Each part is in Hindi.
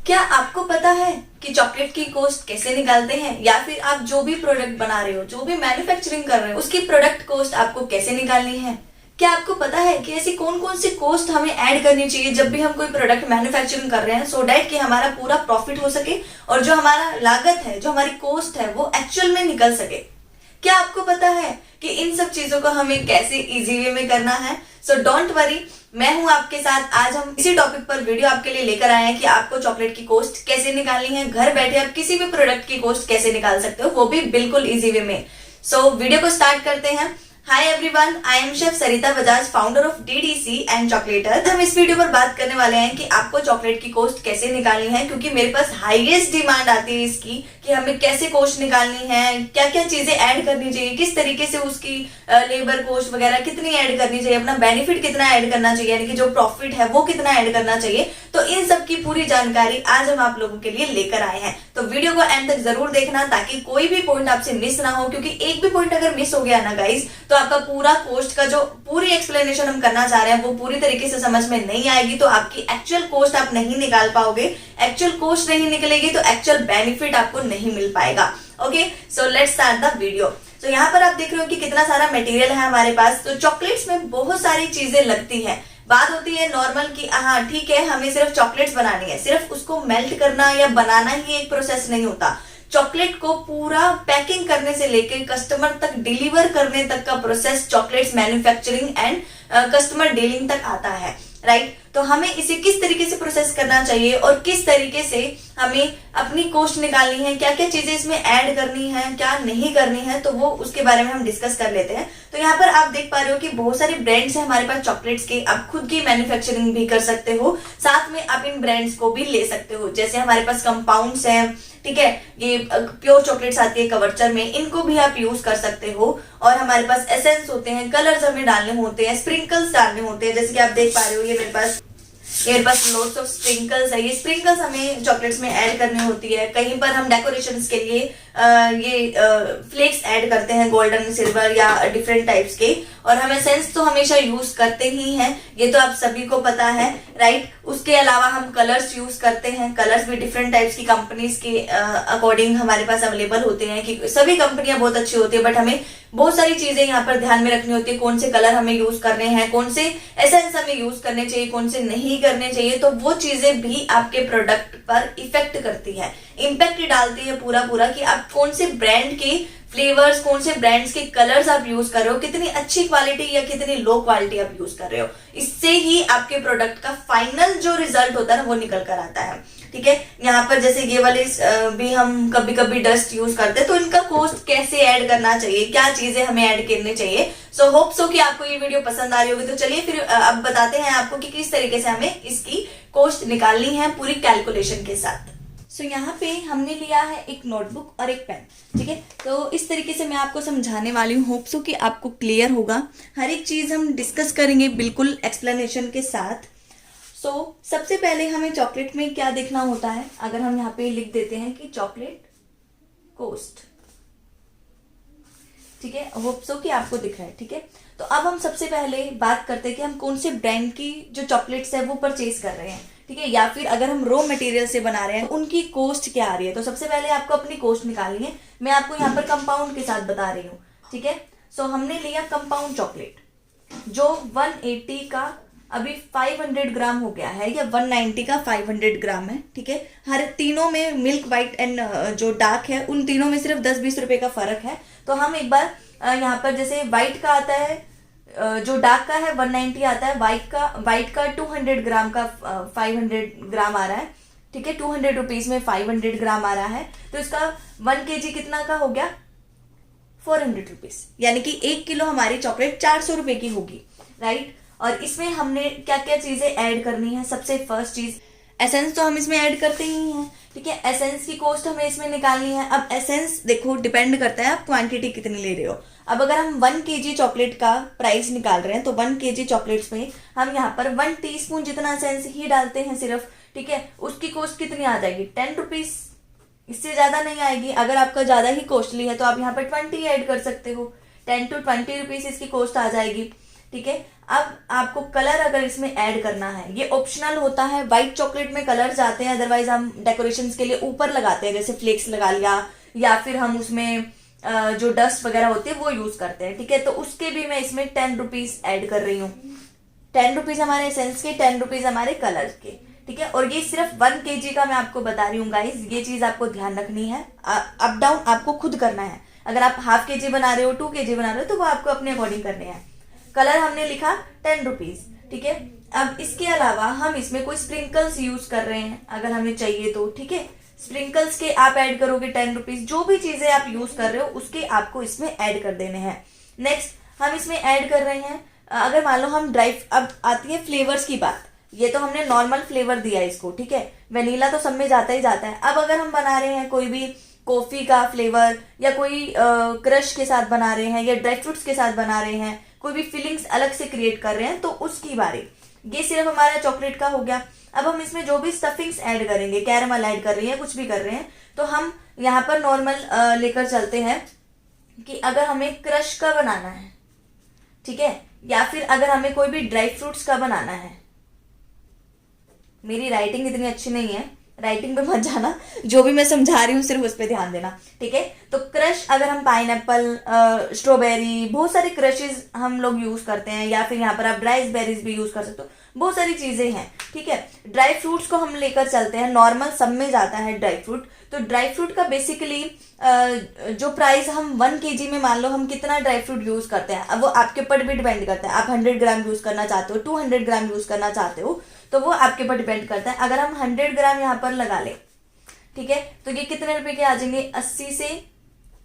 क्या आपको पता है कि चॉकलेट की कॉस्ट कैसे निकालते हैं, या फिर आप जो भी प्रोडक्ट बना रहे हो, जो भी मैन्युफैक्चरिंग कर रहे हो, उसकी प्रोडक्ट कॉस्ट आपको कैसे निकालनी है? क्या आपको पता है कि ऐसी कौन कौन सी कॉस्ट हमें ऐड करनी चाहिए जब भी हम कोई प्रोडक्ट मैन्युफैक्चरिंग कर रहे हैं, सो डैट कि हमारा पूरा प्रॉफिट हो सके और जो हमारा लागत है, जो हमारी कॉस्ट है, वो एक्चुअल में निकल सके? क्या आपको पता है कि इन सब चीजों को हमें कैसे इजी वे में करना है? सो डोंट वरी, मैं हूं आपके साथ। आज हम इसी टॉपिक पर वीडियो आपके लिए लेकर आए हैं कि आपको चॉकलेट की कॉस्ट कैसे निकालनी है। घर बैठे आप किसी भी प्रोडक्ट की कॉस्ट कैसे निकाल सकते हो, वो भी बिल्कुल इजी वे में। सो वीडियो को स्टार्ट करते हैं। Hi everyone, I am chef Sarita Bajaj, founder of DDC and chocolatier. हम इस वीडियो पर बात करने वाले हैं कि आपको चॉकलेट की कॉस्ट कैसे निकालनी है, क्योंकि मेरे पास हाईएस्ट डिमांड आती है इसकी कि हमें कैसे कॉस्ट निकालनी है, क्या क्या चीजें ऐड करनी चाहिए, किस तरीके से उसकी लेबर कॉस्ट वगैरह कितनी ऐड करनी चाहिए, अपना बेनिफिट कितना ऐड करना चाहिए, यानी कि जो प्रॉफिट है वो कितना ऐड करना चाहिए। तो इन सब की पूरी जानकारी आज हम आप लोगों के लिए लेकर आए हैं। तो वीडियो को एंड तक जरूर देखना ताकि कोई भी पॉइंट आपसे मिस ना हो, क्योंकि एक भी पॉइंट अगर मिस हो गया ना गाइस, तो आपका पूरा कॉस्ट का जो पूरी एक्सप्लेनेशन हम करना चाह रहे हैं वो पूरी तरीके से समझ में नहीं आएगी। तो आपकी एक्चुअल कॉस्ट आप नहीं निकाल पाओगे, एक्चुअल कॉस्ट नहीं निकलेगी तो एक्चुअल बेनिफिट आपको नहीं मिल पाएगा। Okay, so let's start the video. तो यहाँ पर आप देख रहे हो कि कितना सारा मटेरियल है हमारे पास। तो चॉकलेट्स में बहुत सारी चीजें लगती है। बात होती है नॉर्मल की, हाँ ठीक है, हमें सिर्फ चॉकलेट्स बनानी है, सिर्फ उसको मेल्ट करना या बनाना ही एक प्रोसेस नहीं होता। चॉकलेट को पूरा पैकिंग करने से लेकर कस्टमर तक डिलीवर करने तक का process chocolates manufacturing and customer dealing तक आता है, राइट? तो हमें इसे किस तरीके से प्रोसेस करना चाहिए और किस तरीके से हमें अपनी कॉस्ट निकालनी है, क्या क्या चीजें इसमें ऐड करनी है, क्या नहीं करनी है, तो वो उसके बारे में हम डिस्कस कर लेते हैं। तो यहाँ पर आप देख पा रहे हो कि बहुत सारे ब्रांड्स हैं हमारे पास चॉकलेट्स के। आप खुद की मैन्युफैक्चरिंग भी कर सकते हो, साथ में आप इन ब्रांड्स को भी ले सकते हो। जैसे हमारे पास कंपाउंड्स हैं, ठीक है, ये प्योर चॉकलेट्स आती है कवर्चर में, इनको भी आप यूज कर सकते हो। और हमारे पास एसेंस होते हैं, कलर्स हमें डालने होते हैं, स्प्रिंकल्स डालने होते हैं। जैसे कि आप देख पा रहे हो, ये मेरे पास लोट्स ऑफ स्प्रिंकल्स है। ये स्प्रिंकल्स हमें चॉकलेट्स में ऐड करनी होती है। कहीं पर हम डेकोरेशंस के लिए ये फ्लेक्स ऐड करते हैं, गोल्डन, सिल्वर या डिफरेंट टाइप्स के। और हम एसेंस तो हमेशा यूज करते ही हैं, ये तो आप सभी को पता है, राइट? उसके अलावा हम कलर्स यूज करते हैं। कलर्स भी डिफरेंट टाइप्स की कंपनीज के अकॉर्डिंग हमारे पास अवेलेबल होते हैं, कि सभी कंपनियां बहुत अच्छी होती है, बट हमें बहुत सारी चीजें यहाँ पर ध्यान में रखनी होती है। कौन से कलर हमें यूज करने हैं, कौन से एसेंस हमें यूज करने चाहिए, कौन से नहीं करने चाहिए। तो वो चीजें भी आपके प्रोडक्ट पर इफेक्ट करती है, इम्पैक्ट डालती है पूरा कि आप कौन से ब्रांड के फ्लेवर्स, कौन से ब्रांड्स के कलर्स आप यूज कर रहे हो, कितनी अच्छी क्वालिटी या कितनी लो क्वालिटी आप यूज कर रहे हो। इससे ही आपके प्रोडक्ट का फाइनल जो रिजल्ट होता है ना, वो निकल कर आता है, ठीक है? यहाँ पर जैसे ये वाले भी हम कभी कभी डस्ट यूज करते हैं, तो इनका कॉस्ट कैसे ऐड करना चाहिए, क्या चीजें हमें ऐड करनी चाहिए। सो होप सो कि आपको ये वीडियो पसंद आ रही होगी। तो चलिए फिर अब बताते हैं आपको कि किस तरीके से हमें इसकी कॉस्ट निकालनी है पूरी कैलकुलेशन के साथ। सो यहाँ पे हमने लिया है एक नोटबुक और एक पेन, ठीक है? तो इस तरीके से मैं आपको समझाने वाली हूँ, होप सो कि आपको क्लियर होगा। हर एक चीज हम डिस्कस करेंगे बिल्कुल एक्सप्लेनेशन के साथ। सो सबसे पहले हमें चॉकलेट में क्या देखना होता है, अगर हम यहाँ पे लिख देते हैं कि चॉकलेट कॉस्ट, ठीक है? होप सो कि आपको दिख रहा है, ठीक है? तो अब हम सबसे पहले बात करते हैं कि हम कौन से ब्रांड की जो चॉकलेट्स है वो परचेज कर रहे हैं, ठीक है? या फिर अगर हम रॉ मटेरियल से बना रहे हैं, उनकी कॉस्ट क्या आ रही है। तो सबसे पहले आपको अपनी कॉस्ट निकालनी है। मैं आपको यहाँ पर कंपाउंड के साथ बता रही हूँ, ठीक है? सो हमने लिया कंपाउंड चॉकलेट, जो 180 का अभी 500 ग्राम हो गया है, या 190 का 500 ग्राम है, ठीक है? हर तीनों में मिल्क वाइट एंड जो डार्क है, उन तीनों में सिर्फ 10-20 रुपए का फर्क है। तो हम एक बार यहाँ पर जैसे व्हाइट का आता है, जो डार्क का है 190 आता है, व्हाइट का 200 ग्राम का 500 ग्राम आ रहा है, ठीक है? 200 रुपीज में 500 ग्राम आ रहा है। तो इसका 1 kg कितना का हो गया? 400 रुपीज, यानी कि 1 किलो हमारी चॉकलेट 400 रुपए की होगी, राइट? और इसमें हमने क्या क्या चीजें ऐड करनी है? सबसे फर्स्ट चीज एसेंस तो हम इसमें ऐड करते ही हैं, ठीक है? एसेंस की कॉस्ट हमें इसमें निकालनी है। अब एसेंस देखो डिपेंड करता है आप क्वांटिटी कितनी ले रहे हो। अब अगर हम 1 kg चॉकलेट का प्राइस निकाल रहे हैं, तो 1 kg चॉकलेट्स में हम यहाँ पर 1 टीस्पून जितना एसेंस ही डालते हैं सिर्फ, ठीक है? उसकी कॉस्ट कितनी आ जाएगी? 10 रुपीज, इससे ज्यादा नहीं आएगी। अगर आपका ज्यादा ही कॉस्टली है तो आप यहाँ पर 20 ऐड कर सकते हो, 10 to 20 रुपीज इसकी कॉस्ट आ जाएगी, ठीक है? अब आपको कलर अगर इसमें ऐड करना है, ये ऑप्शनल होता है। व्हाइट चॉकलेट में कलर जाते हैं, अदरवाइज हम डेकोरेशंस के लिए ऊपर लगाते हैं, जैसे फ्लेक्स लगा लिया, या फिर हम उसमें जो डस्ट वगैरह होती है वो यूज करते हैं। ठीक है, तो उसके भी मैं इसमें 10 रुपीज ऐड कर रही हूँ। 10 रुपीज हमारे एसेंस के, 10 रुपीज हमारे कलर के। ठीक है, और ये सिर्फ 1 kg का मैं आपको बता रही हूँ गाइज, ये चीज आपको ध्यान रखनी है। अप डाउन आपको खुद करना है। अगर आप ½ kg बना रहे हो, 2 kg बना रहे हो, तो वो आपको अपने अकॉर्डिंग करने हैं। कलर हमने लिखा 10 रुपीज। ठीक है, अब इसके अलावा हम इसमें कोई स्प्रिंकल्स यूज कर रहे हैं अगर हमें चाहिए तो। ठीक है, स्प्रिंकल्स के आप ऐड करोगे 10 रुपीज। जो भी चीजें आप यूज कर रहे हो उसके आपको इसमें ऐड कर देने हैं। नेक्स्ट हम इसमें ऐड कर रहे हैं, अगर मान लो हम अब आती है फ्लेवर्स की बात। ये तो हमने नॉर्मल फ्लेवर दिया है इसको। ठीक है, वेनिला तो सब में जाता ही जाता है। अब अगर हम बना रहे हैं कोई भी कॉफी का फ्लेवर, या कोई क्रश के साथ बना रहे हैं, या ड्राई फ्रूट्स के साथ बना रहे हैं, कोई भी फीलिंग्स अलग से क्रिएट कर रहे हैं, तो उसकी बारी। ये सिर्फ हमारा चॉकलेट का हो गया। अब हम इसमें जो भी स्टफिंग्स ऐड करेंगे, कैरमल ऐड कर रहे हैं, कुछ भी कर रहे हैं, तो हम यहाँ पर नॉर्मल लेकर चलते हैं कि अगर हमें क्रश का बनाना है, ठीक है, या फिर अगर हमें कोई भी ड्राई फ्रूट्स का बनाना है। मेरी राइटिंग इतनी अच्छी नहीं है, राइटिंग पे मत जाना, जो भी मैं समझा रही हूँ सिर्फ उस पर ध्यान देना। ठीक है, तो क्रश अगर हम पाइनएप्पल, स्ट्रॉबेरी, बहुत सारे क्रशेज हम लोग यूज करते हैं, या फिर यहाँ पर आप ड्राई बेरीज भी यूज कर सकते हो, बहुत सारी चीजें हैं। ठीक है, ड्राई फ्रूट्स को हम लेकर चलते हैं, नॉर्मल सब में जाता है ड्राई फ्रूट। तो ड्राई फ्रूट का बेसिकली जो प्राइस हम 1 kg में, मान लो हम कितना ड्राई फ्रूट यूज करते हैं, अब वो आपके ऊपर भी डिपेंड करता है। आप 100 ग्राम यूज करना चाहते हो, 200 ग्राम यूज करना चाहते हो, तो वो आपके ऊपर डिपेंड करता है। अगर हम 100 ग्राम यहाँ पर लगा ले, ठीक है, तो ये कितने रुपए के आ जाएंगे, 80 से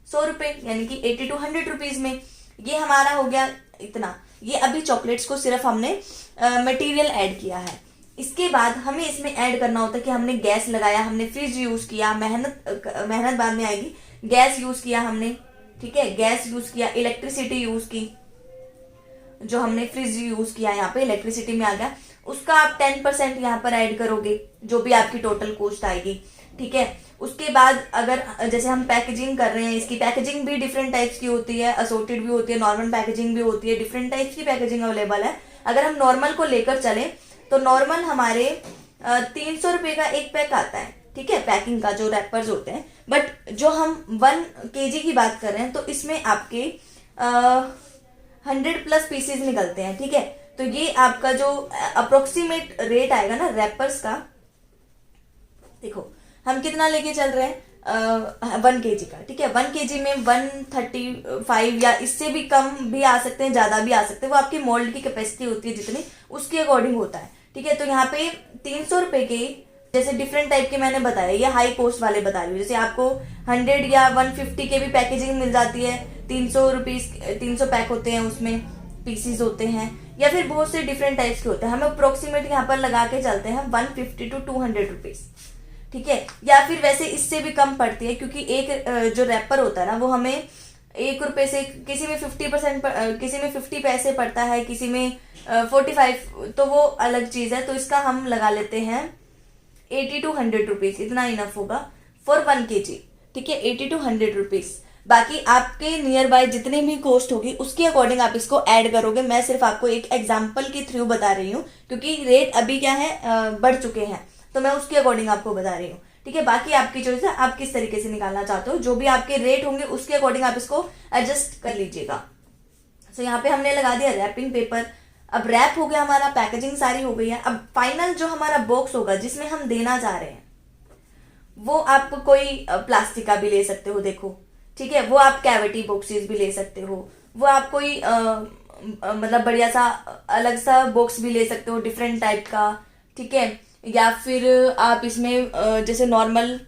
100 रुपए, यानी कि 80 to 100 रुपीज में ये हमारा हो गया इतना। ये अभी चॉकलेट्स को सिर्फ हमने मटेरियल ऐड किया है। इसके बाद हमें इसमें ऐड करना होता है कि हमने गैस लगाया, हमने फ्रिज यूज किया, मेहनत बाद में आएगी, गैस यूज किया हमने। ठीक है, गैस यूज किया, इलेक्ट्रिसिटी यूज की, जो हमने फ्रिज यूज किया यहाँ पे इलेक्ट्रिसिटी में आ गया, उसका आप 10% यहाँ पर ऐड करोगे, जो भी आपकी टोटल कॉस्ट आएगी। ठीक है, उसके बाद अगर जैसे हम पैकेजिंग कर रहे हैं, इसकी पैकेजिंग भी डिफरेंट टाइप्स की होती है, असोर्टेड भी होती है, नॉर्मल पैकेजिंग भी होती है, डिफरेंट टाइप्स की पैकेजिंग अवेलेबल है। अगर हम नॉर्मल को लेकर चले तो नॉर्मल हमारे 300 रुपए का एक पैक आता है। ठीक है, पैकिंग का जो रैपर्स होते हैं। बट जो हम 1 kg की बात कर रहे हैं, तो इसमें आपके 100+ पीसेज निकलते हैं। ठीक है, तो ये आपका जो अप्रोक्सीमेट रेट आएगा ना रैपर्स का, देखो हम कितना लेके चल रहे हैं, 1 kg का। ठीक है, 1 kg में 135 या इससे भी कम भी आ सकते हैं, ज्यादा भी आ सकते हैं, वो आपकी मोल्ड की कैपेसिटी होती है जितनी, उसके अकॉर्डिंग होता है। ठीक है, तो यहाँ पे 300 रुपए के जैसे डिफरेंट टाइप के मैंने बताया, ये हाई कॉस्ट वाले बता रही हूँ। जैसे आपको 100 या 150 के भी पैकेजिंग मिल जाती है, 300 रुपीज 300 पैक होते हैं, उसमें पीसीज होते हैं, या फिर बहुत से डिफरेंट टाइप्स के होते हैं। हम अप्रोक्सीमेट यहाँ पर लगा के चलते हैं 150 to 200 रुपीज। ठीक है, या फिर वैसे इससे भी कम पड़ती है, क्योंकि एक जो रैपर होता है ना, वो हमें 1 रुपए से, किसी में 50%, किसी में 50 पैसे पड़ता है, किसी में 45, तो वो अलग चीज है। तो इसका हम लगा लेते हैं 80 to 100 रुपीज, इतना इनफ होगा फॉर 1 kg। ठीक है, 80 to 100 रुपीज। बाकी आपके नियर बाय जितनी भी कॉस्ट होगी उसके अकॉर्डिंग आप इसको ऐड करोगे। मैं सिर्फ आपको एक एग्जाम्पल के थ्रू बता रही हूँ, क्योंकि रेट अभी क्या है, बढ़ चुके हैं, तो मैं उसके अकॉर्डिंग आपको बता रही हूँ। ठीक है, बाकी आपकी चॉइस है, आप किस तरीके से निकालना चाहते हो, जो भी आपके रेट होंगे उसके अकॉर्डिंग आप इसको एडजस्ट कर लीजिएगा। तो यहाँ पे हमने लगा दिया रैपिंग पेपर। अब रैप हो गया हमारा, पैकेजिंग सारी हो गई है। अब फाइनल जो हमारा बॉक्स होगा जिसमें हम देना चाह रहे हैं, वो आप कोई प्लास्टिक का भी ले सकते हो, देखो। ठीक है, वो आप कैविटी बॉक्सेस भी ले सकते हो, वो आप कोई मतलब बढ़िया सा अलग सा बॉक्स भी ले सकते हो, डिफरेंट टाइप का। ठीक है, या फिर आप इसमें जैसे नॉर्मल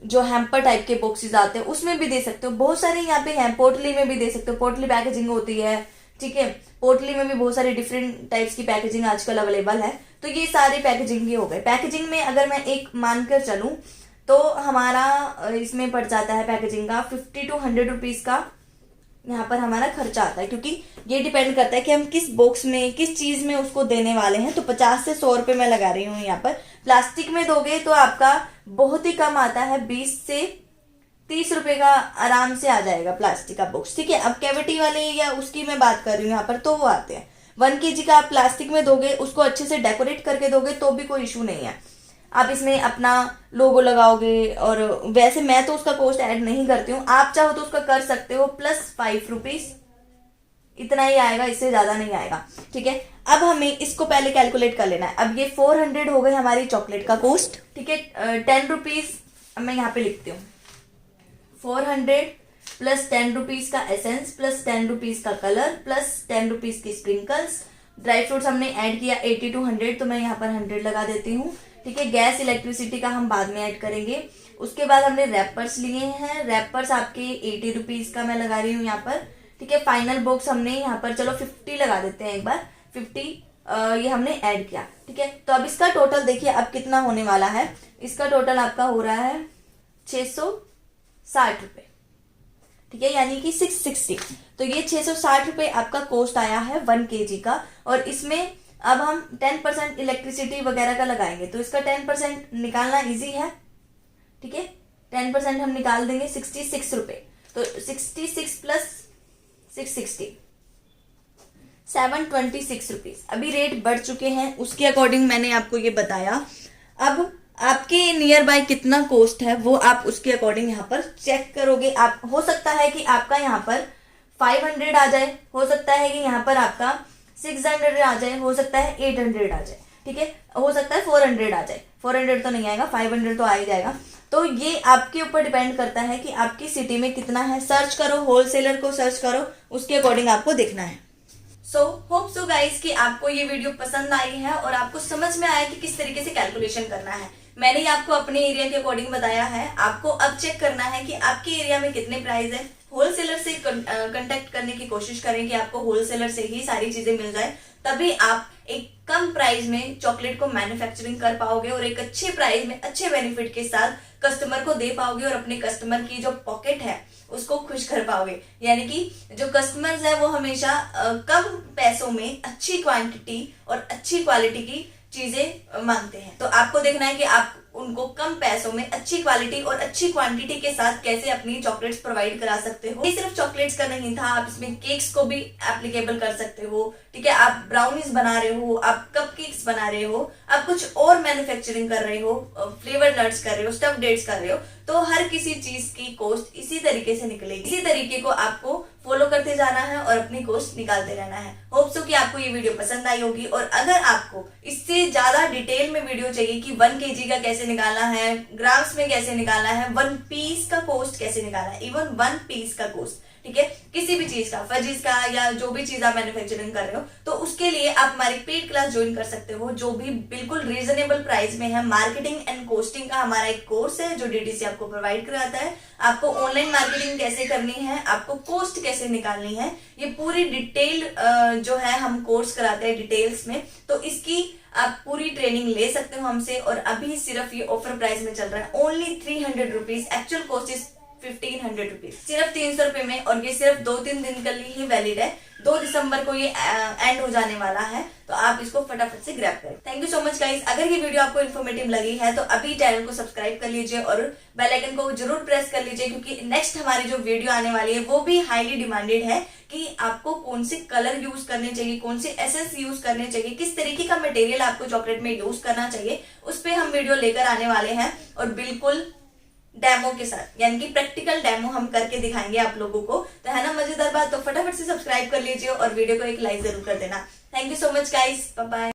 जो हैम्पर टाइप के बॉक्सेस आते हैं उसमें भी दे सकते हो। बहुत सारे यहाँ पे हैं, पोटली में भी दे सकते हो, पोटली पैकेजिंग होती है। ठीक है, पोटली में भी बहुत सारे डिफरेंट टाइप्स की पैकेजिंग आजकल अवेलेबल है। तो ये सारे पैकेजिंग के हो गए। पैकेजिंग में अगर मैं एक मानकर चलूं तो हमारा इसमें पड़ जाता है पैकेजिंग का 50 to 100 रुपीज का यहाँ पर हमारा खर्चा आता है, क्योंकि ये डिपेंड करता है कि हम किस बॉक्स में, किस चीज में उसको देने वाले हैं। तो 50 से 100 रुपए मैं लगा रही हूँ यहाँ पर। प्लास्टिक में दोगे तो आपका बहुत ही कम आता है, 20 से 30 रुपए का आराम से आ जाएगा प्लास्टिक का बॉक्स। ठीक है, अब कैविटी वाले या उसकी मैं बात कर रही हूँ यहाँ पर, तो वो आते हैं। 1 kg का आप प्लास्टिक में दोगे, उसको अच्छे से डेकोरेट करके दोगे तो भी कोई इशू नहीं है। आप इसमें अपना लोगो लगाओगे, और वैसे मैं तो उसका कॉस्ट ऐड नहीं करती हूँ, आप चाहो तो उसका कर सकते हो, +5 रुपीज इतना ही आएगा, इससे ज्यादा नहीं आएगा। ठीक है, अब हमें इसको पहले कैलकुलेट कर लेना है। अब ये 400 हो गई हमारी चॉकलेट का कॉस्ट। ठीक है, 10 रुपीज अब मैं यहाँ पे लिखती हूँ, 400 प्लस 10 रुपीज का एसेंस, प्लस 10 रुपीज का कलर, प्लस 10 रुपीज की स्प्रिंकल्स। ड्राई फ्रूट्स हमने ऐड किया 80 to 100, तो मैं यहाँ पर 100 लगा देती हूँ। ठीक है, गैस इलेक्ट्रिसिटी का हम बाद में ऐड करेंगे। उसके बाद हमने रैपर्स लिए हैं, रैपर्स आपके 80 रुपीज का मैं लगा रही हूँ यहाँ पर। ठीक है, फाइनल बॉक्स हमने यहाँ पर चलो 50 लगा देते हैं एक बार, 50 ये हमने ऐड किया। ठीक है, तो अब इसका टोटल देखिए अब कितना होने वाला है। इसका टोटल आपका हो रहा है 660 रुपए। ठीक है, यानी कि 660। तो ये 660 रुपए आपका कॉस्ट आया है 1 kg का। और इसमें अब हम 10% इलेक्ट्रिसिटी वगैरह का लगाएंगे, तो इसका 10% निकालना इजी है। ठीक है, 10% हम निकाल देंगे 66 रुपए। तो 66 प्लस 660 726 रुपीज। अभी रेट बढ़ चुके हैं, उसके अकॉर्डिंग मैंने आपको ये बताया। अब आपके नियर बाय कितना कॉस्ट है वो आप उसके अकॉर्डिंग यहाँ पर चेक करोगे। आप हो सकता है कि आपका यहाँ पर 500 आ जाए, हो सकता है कि यहाँ पर आपका 600 आ जाए, हो सकता है 800 आ जाए। ठीक है, हो सकता है 400 आ जाए। 400 तो नहीं आएगा, 500 तो आ ही जाएगा। तो ये आपके ऊपर डिपेंड करता है कि आपकी सिटी में कितना है। सर्च करो, होलसेलर को सर्च करो, उसके अकॉर्डिंग आपको देखना है। सो होप सो गाइस कि आपको ये वीडियो पसंद आई है और आपको समझ में आया कि किस तरीके से कैलकुलेशन करना है। मैंने आपको अपने एरिया के अकॉर्डिंग बताया है। आपको अब चेक करना है कि आपके एरिया में कितने प्राइस है। होलसेलर से कांटेक्ट करने की कोशिश करें कि आपको होलसेलर से ही सारी चीजें मिल जाए, तभी आप एक कम प्राइस में चॉकलेट को मैन्युफैक्चरिंग कर पाओगे और एक अच्छे प्राइस में अच्छे बेनिफिट के साथ कस्टमर को दे पाओगे और अपने कस्टमर की जो पॉकेट है उसको खुश कर पाओगे। यानी कि जो कस्टमर्स है वो हमेशा कम पैसों में अच्छी क्वांटिटी और अच्छी क्वालिटी की चीजें मांगते हैं। तो आपको देखना है कि आप उनको कम पैसों में अच्छी क्वालिटी और अच्छी क्वांटिटी के साथ कैसे अपनी चॉकलेट्स प्रोवाइड करा सकते हो। ये सिर्फ चॉकलेट्स का नहीं था, आप इसमें केक्स को भी एप्लीकेबल कर सकते हो। ठीक है, आप ब्राउनीज बना रहे हो, आप कपकेक्स बना रहे हो, आप कुछ और मैन्युफैक्चरिंग कर रहे हो, फ्लेवर नट्स कर रहे हो, स्टफ डेट्स कर रहे हो, तो हर किसी चीज की कॉस्ट इसी तरीके से निकलेगी। इसी तरीके को आपको फॉलो करते जाना है और अपनी कॉस्ट निकालते रहना है। होप सो कि आपको ये वीडियो पसंद आई होगी। और अगर आपको इससे ज्यादा डिटेल में वीडियो चाहिए कि 1 kg का कैसे निकालना है, ग्राम्स में कैसे निकालना है, 1 पीस का कॉस्ट कैसे निकालना है, इवन 1 पीस का कॉस्ट, ठीक है, किसी भी चीज का, फजीज का या जो भी चीज आप मैन्युफैक्चरिंग कर रहे हो, तो उसके लिए आप हमारी पेड क्लास ज्वाइन कर सकते हो, जो भी बिल्कुल रीजनेबल प्राइस में है। मार्केटिंग एंड कॉस्टिंग का हमारा एक कोर्स है जो डीटीसी आपको प्रोवाइड कराता है। आपको ऑनलाइन मार्केटिंग कैसे करनी है, आपको कॉस्ट कैसे निकालनी है, ये पूरी डिटेल जो है हम कोर्स कराते हैं डिटेल्स में। तो इसकी आप पूरी ट्रेनिंग ले सकते हो हमसे। और अभी सिर्फ ये ऑफर प्राइस में चल रहा है, only 300 rupees. Actual cost is 1500 rupees, सिर्फ 300 रुपए में। और ये सिर्फ 2-3 दिन के लिए ही वैलिड है। 2 दिसंबर को ये एंड हो जाने वाला है, तो आप इसको फटाफट से ग्रैब करें। Thank you so much guys. अगर ये वीडियो आपको इन्फॉर्मेटिव लगी है तो अभी चैनल को सब्सक्राइब कर लीजिए और बेल आइकन को जरूर प्रेस कर लीजिए, क्योंकि नेक्स्ट हमारी जो वीडियो आने वाली है वो भी हाईली डिमांडेड है कि आपको कौन से कलर यूज करने चाहिए, कौन से एसेंस यूज करने चाहिए, किस तरीके का मटेरियल आपको चॉकलेट में यूज करना चाहिए, उस पर हम वीडियो लेकर आने वाले हैं। और बिल्कुल डेमो के साथ, यानी कि प्रैक्टिकल डेमो हम करके दिखाएंगे आप लोगों को। तो है ना मजेदार बात। तो फटाफट से सब्सक्राइब कर लीजिए और वीडियो को एक लाइक जरूर कर देना। Thank you so much guys, bye bye.